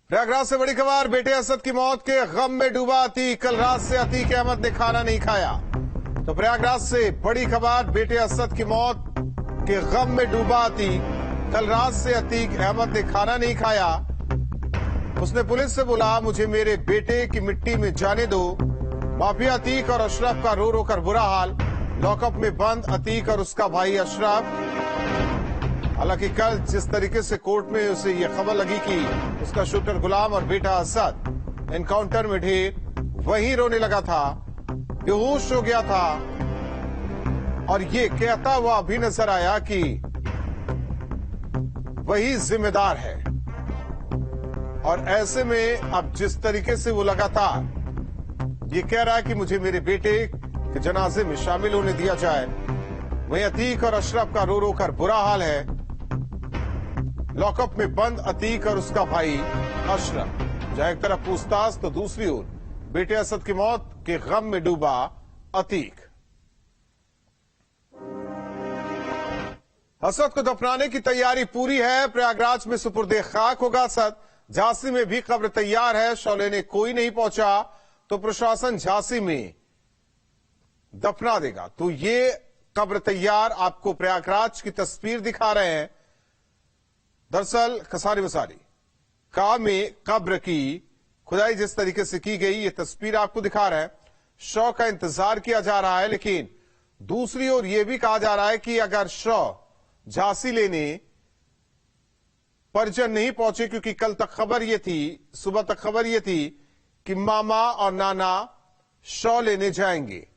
प्रयागराज से बड़ी खबर। बेटे असद की मौत के गम में डूबा अतीक। कल रात से अतीक अहमद ने खाना नहीं खाया। तो प्रयागराज से बड़ी खबर। बेटे असद की मौत के गम में डूबा अतीक। कल रात से अतीक अहमद ने खाना नहीं खाया। उसने पुलिस से बोला, मुझे मेरे बेटे की मिट्टी में जाने दो। माफिया अतीक और अशरफ का रो रो कर बुरा हाल। लॉकअप में बंद अतीक और उसका भाई अशरफ। हालांकि कल जिस तरीके से कोर्ट में उसे यह खबर लगी कि उसका शूटर गुलाम और बेटा असद एनकाउंटर में ढेर, वहीं रोने लगा था, बेहोश हो गया था और ये कहता हुआ भी नजर आया कि वही जिम्मेदार है। और ऐसे में अब जिस तरीके से वो लगातार ये कह रहा है कि मुझे मेरे बेटे के जनाजे में शामिल होने दिया जाए, वहीं अतीक और अशरफ का रो रो कर बुरा हाल है। लॉकअप में बंद अतीक और उसका भाई अशरफ। जहां एक तरफ पूछताछ तो दूसरी ओर बेटे असद की मौत के गम में डूबा अतीक। असद को दफनाने की तैयारी पूरी है। प्रयागराज में सुपुर्दे खाक होगा असद। झांसी में भी कब्र तैयार है। शव लेने कोई नहीं पहुंचा तो प्रशासन झांसी में दफना देगा। तो ये कब्र तैयार, आपको प्रयागराज की तस्वीर दिखा रहे हैं। दरअसल कसारी वसारी का में कब्र की खुदाई जिस तरीके से की गई, ये तस्वीर आपको दिखा रहे हैं। शव का इंतजार किया जा रहा है, लेकिन दूसरी ओर यह भी कहा जा रहा है कि अगर शव झांसी लेने परिजन नहीं पहुंचे, क्योंकि कल तक खबर यह थी, सुबह तक खबर यह थी कि मामा और नाना शव लेने जाएंगे।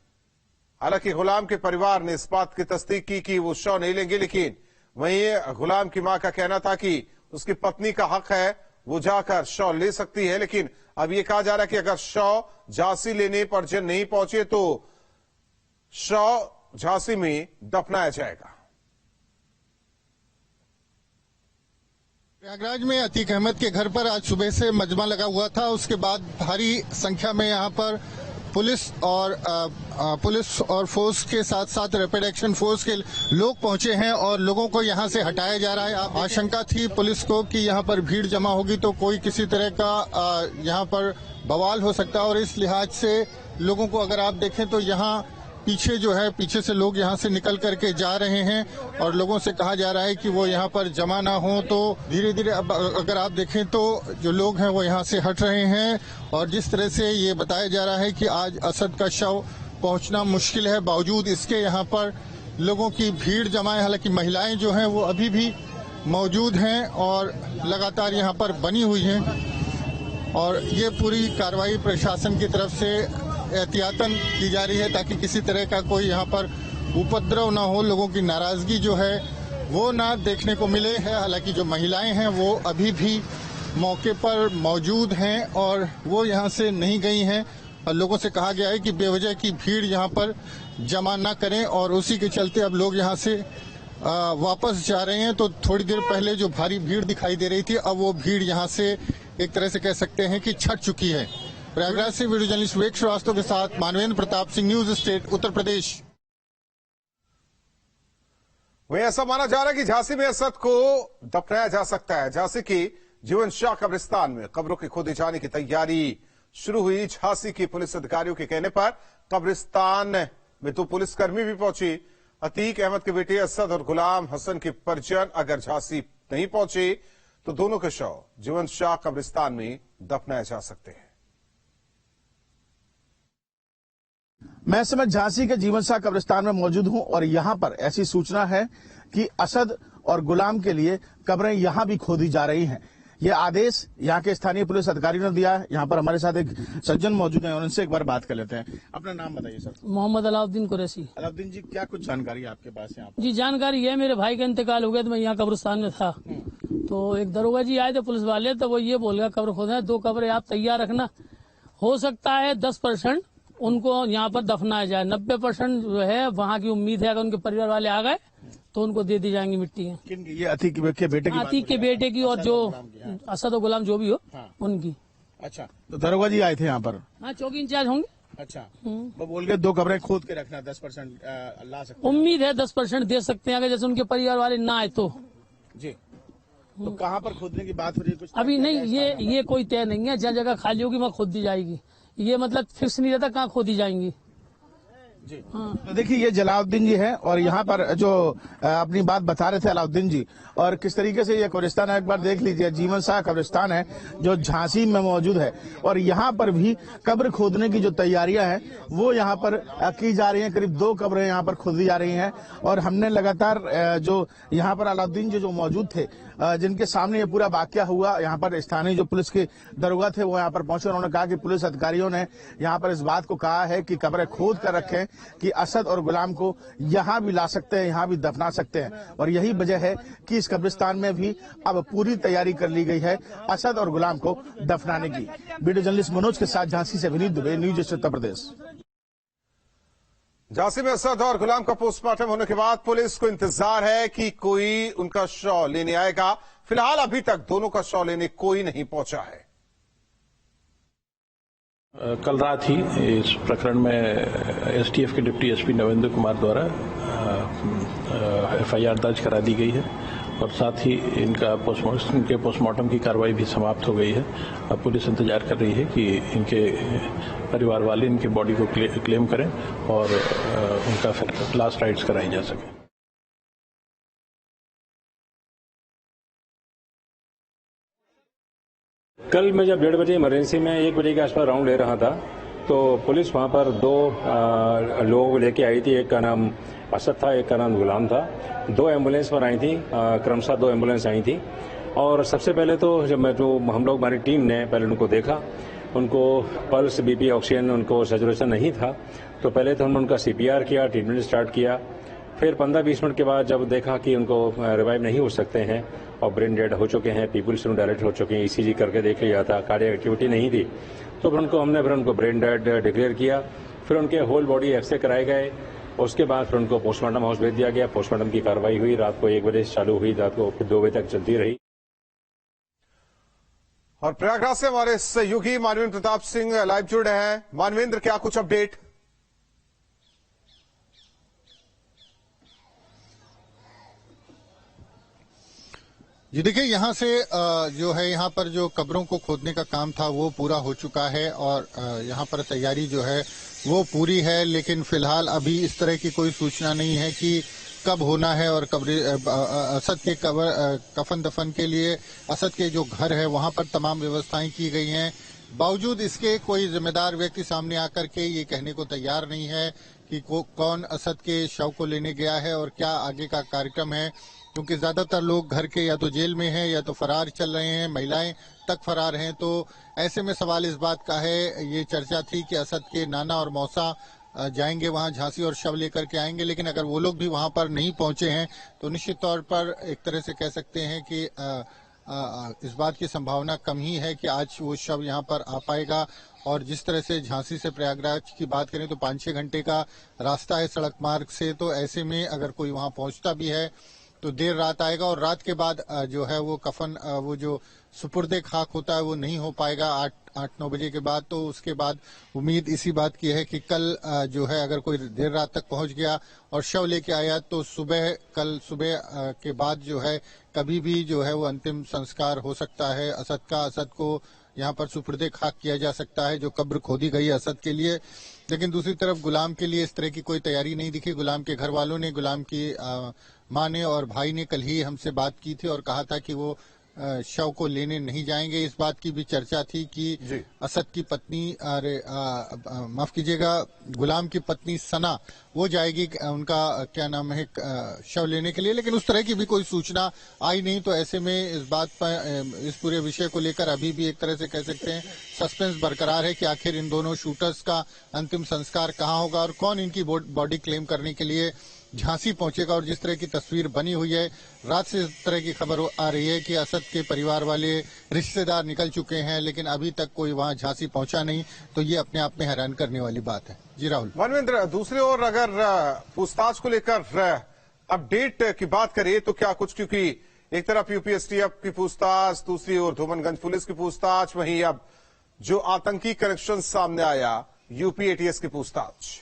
हालांकि गुलाम के परिवार ने इस बात की तस्दीक की कि वो शव नहीं लेंगे, लेकिन वहीं गुलाम की मां का कहना था कि उसकी पत्नी का हक है, वो जाकर शव ले सकती है। लेकिन अब ये कहा जा रहा है कि अगर शव झांसी लेने परिजन नहीं पहुंचे तो शव झांसी में दफनाया जाएगा। प्रयागराज में अतीक अहमद के घर पर आज सुबह से मजमा लगा हुआ था। उसके बाद भारी संख्या में यहां पर पुलिस और फोर्स के साथ साथ रैपिड एक्शन फोर्स के लोग पहुंचे हैं और लोगों को यहां से हटाया जा रहा है। आशंका थी पुलिस को कि यहां पर भीड़ जमा होगी तो कोई किसी तरह का यहां पर बवाल हो सकता है और इस लिहाज से लोगों को अगर आप देखें तो यहां पीछे जो है, पीछे से लोग यहां से निकल करके जा रहे हैं और लोगों से कहा जा रहा है कि वो यहां पर जमा ना हो। तो धीरे धीरे अब अगर आप देखें तो जो लोग हैं वो यहां से हट रहे हैं और जिस तरह से ये बताया जा रहा है कि आज असद का शव पहुंचना मुश्किल है, बावजूद इसके यहां पर लोगों की भीड़ जमा है। हालांकि महिलाएं जो हैं वो अभी भी मौजूद हैं और लगातार यहां पर बनी हुई हैं और ये पूरी कार्रवाई प्रशासन की तरफ से एहतियातन की जा रही है ताकि किसी तरह का कोई यहाँ पर उपद्रव ना हो, लोगों की नाराजगी जो है वो ना देखने को मिले है। हालांकि जो महिलाएं हैं वो अभी भी मौके पर मौजूद हैं और वो यहाँ से नहीं गई हैं और लोगों से कहा गया है कि बेवजह की भीड़ यहाँ पर जमा ना करें और उसी के चलते अब लोग यहाँ से वापस जा रहे हैं। तो थोड़ी देर पहले जो भारी भीड़ दिखाई दे रही थी, अब वो भीड़ यहाँ से एक तरह से कह सकते हैं कि छट चुकी है। प्रयागराज से वीडियो जर्नलिस्ट विवेक श्रीवास्तव के साथ मानवेंद्र प्रताप सिंह, न्यूज स्टेट, उत्तर प्रदेश। वहीं ऐसा माना जा रहा है कि झांसी में असद को दफनाया जा सकता है। झांसी की जीवन शाह कब्रिस्तान में कब्रों के खोदे जाने की तैयारी शुरू हुई। झांसी की पुलिस अधिकारियों के कहने पर कब्रिस्तान में तो पुलिसकर्मी भी पहुंचे। अतीक अहमद के बेटे असद और गुलाम हसन के परिजन अगर झांसी नहीं पहुंचे तो दोनों के शव जीवन शाह कब्रिस्तान में दफनाए जा सकते हैं। मैं इस समय झांसी के जीवन शाह कब्रिस्तान में मौजूद हूं और यहां पर ऐसी सूचना है कि असद और गुलाम के लिए कब्रें यहां भी खोदी जा रही हैं। यह आदेश यहां के स्थानीय पुलिस अधिकारियों ने दिया है। यहां पर हमारे साथ एक सज्जन मौजूद हैं और उनसे एक बार बात कर लेते हैं। अपना नाम बताइए सर। मोहम्मद अलाउद्दीन कुरैशी। अलाउद्दीन जी, क्या कुछ जानकारी आपके पास है? जी जानकारी है, मेरे भाई का इंतकाल हो गया तो मैं यहाँ कब्रिस्तान में था तो एक दरोगा जी आए थे पुलिस वाले, तो वो ये बोल गया कब्र खोदना है, 2 कब्रें आप तैयार रखना, हो सकता है 10% उनको यहाँ पर दफनाया जाए, 90% जो है वहाँ की उम्मीद है अगर उनके परिवार वाले आ गए तो उनको दे दी जाएंगी मिट्टी। ये अतीक के बेटे की? अतीक के बेटे की और जो असद और गुलाम जो भी हो उनकी। अच्छा, तो दरोगा जी आए थे यहाँ पर? हाँ, चौकी इंचार्ज होंगे। अच्छा, वो बोल के 2 कब्रें खोद के रखना, 10% ला सकते हैं। उम्मीद है 10% दे सकते हैं अगर जैसे उनके परिवार वाले ना आए तो। जी, तो कहाँ पर खोदने की बात हो रही है? कुछ अभी नहीं, ये कोई तय नहीं है। जहाँ जगह खाली होगी वहाँ खोद दी जाएगी। ये मतलब फिक्स नहीं रहता कहाँ खोदी जाएंगी। जी तो देखिए, ये जलाउद्दीन जी हैं और यहाँ पर जो अपनी बात बता रहे थे अलाउद्दीन जी, और किस तरीके से ये कब्रिस्तान है, एक बार देख लीजिए। जीवन शाह कब्रिस्तान है जो झांसी में मौजूद है, और यहाँ पर भी कब्र खोदने की जो तैयारियां हैं वो यहाँ पर की जा रही हैं। करीब 2 कब्रें यहाँ पर खोदी जा रही हैं, और हमने लगातार जो यहाँ पर अलाउद्दीन जी जो मौजूद थे, जिनके सामने ये पूरा वाकया हुआ, यहाँ पर स्थानीय जो पुलिस के दरोगा थे वो यहाँ पर पहुंचे। उन्होंने कहा कि पुलिस अधिकारियों ने यहाँ पर इस बात को कहा है कि कब्रें खोद कर रखें कि असद और गुलाम को यहाँ भी ला सकते हैं, यहाँ भी दफना सकते हैं। और यही वजह है कि इस कब्रिस्तान में भी अब पूरी तैयारी कर ली गई है असद और गुलाम को दफनाने की। वीडियो जर्नलिस्ट मनोज के साथ झांसी से विनीत दुबे, न्यूज एटीन उत्तर प्रदेश। झांसी में असद और गुलाम का पोस्टमार्टम होने के बाद पुलिस को इंतजार है कि कोई उनका शव लेने आएगा। फिलहाल अभी तक दोनों का शव लेने कोई नहीं पहुंचा है। कल रात ही इस प्रकरण में एसटीएफ के डिप्टी एसपी नवेंद्र कुमार द्वारा एफआईआर दर्ज करा दी गई है, और साथ ही इनके पोस्टमार्टम की कार्रवाई भी समाप्त हो गई है। अब पुलिस इंतजार कर रही है कि इनके परिवार वाले इनके बॉडी को क्लेम करें और उनका फिर लास्ट राइट्स कराई जा सके। कल मैं जब 1:30 बजे इमरजेंसी में 1 बजे के आसपास राउंड ले रहा था तो पुलिस वहां पर 2 लोगों को लेके आई थी। एक का नाम असद था, एक का नाम गुलाम था। 2 एम्बुलेंस पर आई थी, क्रमशः 2 एम्बुलेंस आई थी। और सबसे पहले तो जब हम लोग हमारी टीम ने पहले उनको देखा, उनको पल्स, बीपी, ऑक्सीजन, उनको सैचुरेशन नहीं था, तो पहले तो हमने उनका सीपीआर किया, ट्रीटमेंट स्टार्ट किया। फिर 15-20 मिनट के बाद जब देखा कि उनको रिवाइव नहीं हो सकते हैं और ब्रेन डेड हो चुके हैं, पीपल्स डायरेक्ट हो चुके हैं, ईसीजी करके देख लिया था, कार्डियक एक्टिविटी नहीं थी, तो फिर उनको ब्रेन डेड डिक्लेयर किया। फिर उनके होल बॉडी एक्सरे कराए गए। उसके बाद फिर उनको पोस्टमार्टम हाउस भेज दिया गया। पोस्टमार्टम की कार्रवाई हुई, रात को 1 बजे से चालू हुई, रात को फिर 2 बजे तक चलती रही। और प्रयागराज से हमारे सहयोगी मानवेंद्र प्रताप सिंह लाइव जुड़े हैं। मानवेंद्र, क्या कुछ अपडेट? जी देखिए, यहाँ से जो है यहाँ पर जो कब्रों को खोदने का काम था वो पूरा हो चुका है, और यहाँ पर तैयारी जो है वो पूरी है। लेकिन फिलहाल अभी इस तरह की कोई सूचना नहीं है कि कब होना है। और असद के कफन दफन के लिए असद के जो घर है वहां पर तमाम व्यवस्थाएं की गई हैं। बावजूद इसके कोई जिम्मेदार व्यक्ति सामने आकर के ये कहने को तैयार नहीं है कि कौन असद के शव को लेने गया है और क्या आगे का कार्यक्रम है, क्योंकि ज्यादातर लोग घर के या तो जेल में हैं या तो फरार चल रहे हैं, महिलाएं तक फरार हैं। तो ऐसे में सवाल इस बात का है, ये चर्चा थी कि असद के नाना और मौसा जाएंगे वहां झांसी और शव लेकर के आएंगे, लेकिन अगर वो लोग भी वहां पर नहीं पहुंचे हैं तो निश्चित तौर पर एक तरह से कह सकते हैं कि इस बात की संभावना कम ही है कि आज वो शव यहाँ पर आ पाएगा। और जिस तरह से झांसी से प्रयागराज की बात करें तो 5-6 घंटे का रास्ता है सड़क मार्ग से, तो ऐसे में अगर कोई वहां पहुंचता भी है तो देर रात आएगा। और रात के बाद जो है वो कफन वो जो सुपुर्दे खाक होता है वो नहीं हो पाएगा 8-9 बजे के बाद। तो उसके बाद उम्मीद इसी बात की है कि कल जो है अगर कोई देर रात तक पहुंच गया और शव लेके आया तो कल सुबह के बाद जो है कभी भी जो है वो अंतिम संस्कार हो सकता है असद का। असद को यहाँ पर सुपुर्दे खाक किया जा सकता है जो कब्र खोदी गई है असद के लिए। लेकिन दूसरी तरफ गुलाम के लिए इस तरह की कोई तैयारी नहीं दिखी। गुलाम के घर वालों ने, गुलाम की मां ने और भाई ने कल ही हमसे बात की थी और कहा था कि वो शव को लेने नहीं जाएंगे। इस बात की भी चर्चा थी कि असद की पत्नी, माफ कीजिएगा, गुलाम की पत्नी सना वो जाएगी उनका क्या नाम है शव लेने के लिए, लेकिन उस तरह की भी कोई सूचना आई नहीं। तो ऐसे में इस बात पर, इस पूरे विषय को लेकर अभी भी एक तरह से कह सकते हैं सस्पेंस बरकरार है कि आखिर इन दोनों शूटर्स का अंतिम संस्कार कहाँ होगा और कौन इनकी बॉडी क्लेम करने के लिए झांसी पहुंचेगा। और जिस तरह की तस्वीर बनी हुई है, रात से इस तरह की खबर आ रही है कि असद के परिवार वाले, रिश्तेदार निकल चुके हैं, लेकिन अभी तक कोई वहां झांसी पहुंचा नहीं। तो ये अपने आप में हैरान करने वाली बात है। जी राहुल। मानवेंद्र, दूसरी ओर अगर पूछताछ को लेकर अपडेट की बात करें तो क्या कुछ, क्योंकि एक तरफ यूपी एसटीएफ की पूछताछ, दूसरी ओर धूमनगंज पुलिस की पूछताछ, वहीं अब जो आतंकी कनेक्शन सामने आया यूपी एटीएस की पूछताछ।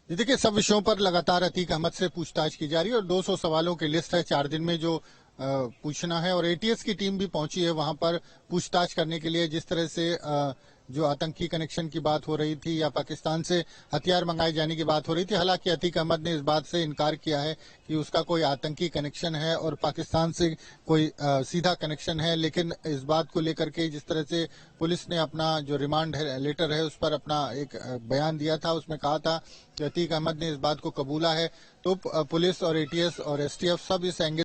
जी देखिए, सब विषयों पर लगातार अतीक अहमद से पूछताछ की जा रही है और 200 सवालों की लिस्ट है, 4 दिन में जो पूछना है। और एटीएस की टीम भी पहुंची है वहां पर पूछताछ करने के लिए। जिस तरह से जो आतंकी कनेक्शन की बात हो रही थी या पाकिस्तान से हथियार मंगाए जाने की बात हो रही थी, हालांकि अतीक अहमद ने इस बात से इनकार किया है कि उसका कोई आतंकी कनेक्शन है और पाकिस्तान से कोई सीधा कनेक्शन है। लेकिन इस बात को लेकर के जिस तरह से पुलिस ने अपना जो रिमांड लेटर है उस पर अपना एक बयान दिया था, उसमें कहा था कि अतीक अहमद ने इस बात को कबूला है। तो पुलिस और एटीएस और एसटीएफ सब इस एंगल